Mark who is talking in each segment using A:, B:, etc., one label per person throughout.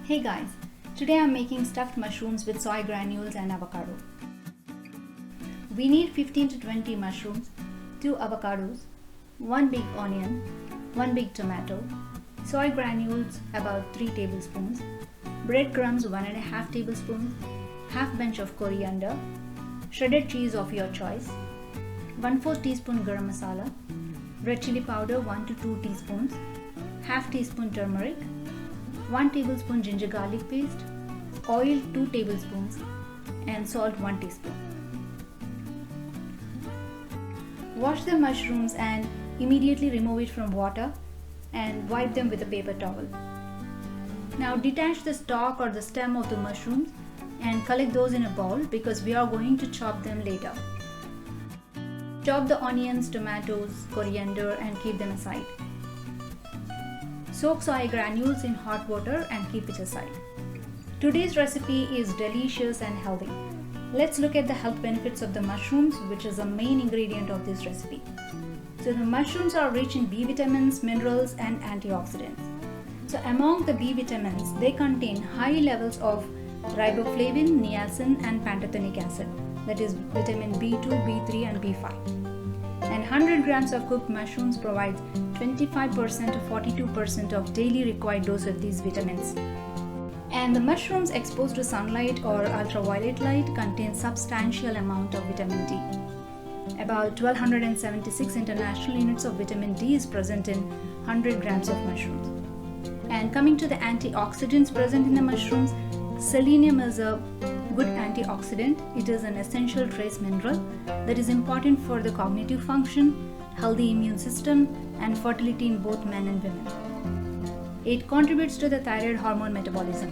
A: Hey guys, today I'm making stuffed mushrooms with soy granules and avocado. We need 15 to 20 mushrooms, 2 avocados, 1 big onion, 1 big tomato, soy granules about 3 tablespoons, breadcrumbs 1.5 tablespoons, half bunch of coriander, shredded cheese of your choice, 1/4 teaspoon garam masala, red chili powder 1 to 2 teaspoons, half teaspoon turmeric, 1 tablespoon ginger garlic paste, oil 2 tablespoons, and salt 1 teaspoon. Wash the mushrooms and immediately remove it from water and wipe them with a paper towel. Now detach the stalk or the stem of the mushrooms and collect those in a bowl because we are going to chop them later. Chop the onions, tomatoes, coriander and keep them aside. Soak soy granules in hot water and keep it aside. Today's recipe is delicious and healthy. Let's look at the health benefits of the mushrooms, which is the main ingredient of this recipe. So the mushrooms are rich in B vitamins, minerals and antioxidants. So among the B vitamins, they contain high levels of riboflavin, niacin and pantothenic acid, that is vitamin B2, B3 and B5. And 100 grams of cooked mushrooms provides 25% to 42% of daily required dose of these vitamins. And the mushrooms exposed to sunlight or ultraviolet light contain substantial amount of vitamin D. About 1276 international units of vitamin D is present in 100 grams of mushrooms. And coming to the antioxidants present in the mushrooms, selenium is a good antioxidant. It is an essential trace mineral that is important for the cognitive function, healthy immune system, and fertility in both men and women. It contributes to the thyroid hormone metabolism.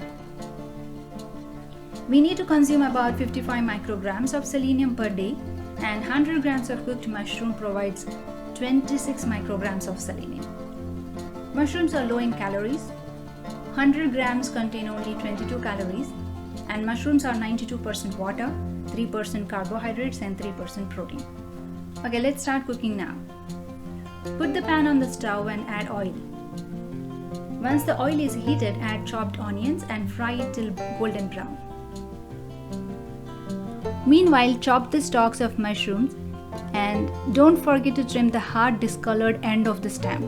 A: We need to consume about 55 micrograms of selenium per day, and 100 grams of cooked mushroom provides 26 micrograms of selenium. Mushrooms are low in calories. 100 grams contain only 22 calories, and mushrooms are 92% water, 3% carbohydrates and 3% protein. Okay, let's start cooking now. Put the pan on the stove and add oil. Once the oil is heated, add chopped onions and fry it till golden brown. Meanwhile, chop the stalks of mushrooms and don't forget to trim the hard discolored end of the stem.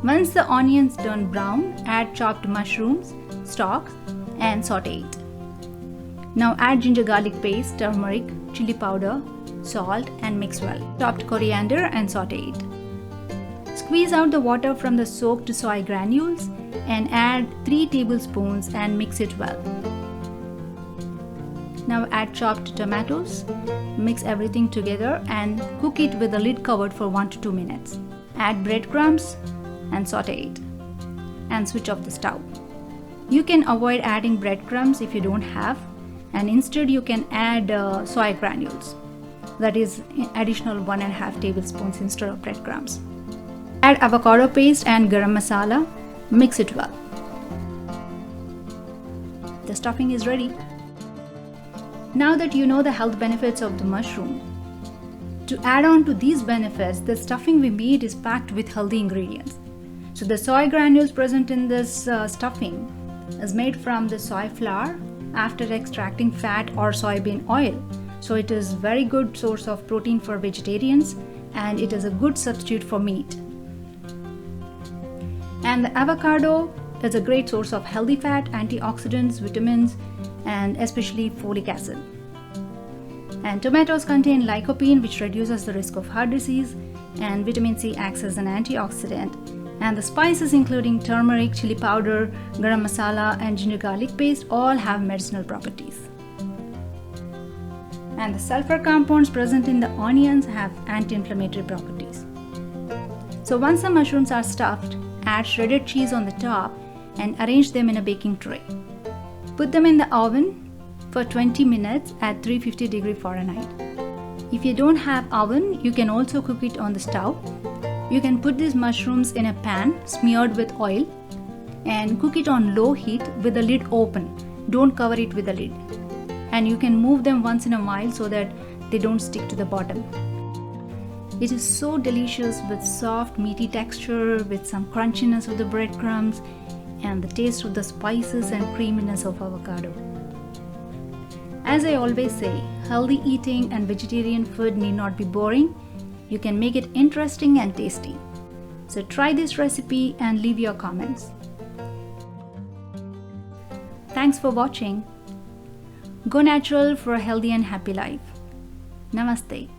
A: Once the onions turn brown, add chopped mushrooms, stalks and saute it. Now add ginger garlic paste, turmeric, chili powder, salt and mix well. Chopped coriander and saute it. Squeeze out the water from the soaked soy granules and add 3 tablespoons and mix it well. Now add chopped tomatoes, mix everything together and cook it with the lid covered for 1 to 2 minutes. Add breadcrumbs and saute it and switch off the stove. You can avoid adding breadcrumbs if you don't have, and instead you can add soy granules, that is additional 1.5 tablespoons instead of breadcrumbs. Add avocado paste and garam masala, mix it well. The stuffing is ready. Now that you know the health benefits of the mushroom, to add on to these benefits, the stuffing we made is packed with healthy ingredients. So the soy granules present in this stuffing is made from the soy flour after extracting fat or soybean oil. So it is very good source of protein for vegetarians and it is a good substitute for meat. And the avocado is a great source of healthy fat, antioxidants, vitamins and especially folic acid. And tomatoes contain lycopene, which reduces the risk of heart disease, and vitamin C acts as an antioxidant. And the spices including turmeric, chili powder, garam masala and ginger garlic paste all have medicinal properties. And the sulfur compounds present in the onions have anti-inflammatory properties. So once the mushrooms are stuffed, add shredded cheese on the top and arrange them in a baking tray. Put them in the oven for 20 minutes at 350 Fahrenheit. If you don't have oven, you can also cook it on the stove. You can put these mushrooms in a pan smeared with oil and cook it on low heat with the lid open. Don't cover it with the lid. And you can move them once in a while so that they don't stick to the bottom. It is so delicious with soft meaty texture, with some crunchiness of the breadcrumbs and the taste of the spices and creaminess of avocado. As I always say, healthy eating and vegetarian food need not be boring. You can make it interesting and tasty. So try this recipe and leave your comments. Thanks for watching. Go natural for a healthy and happy life. Namaste.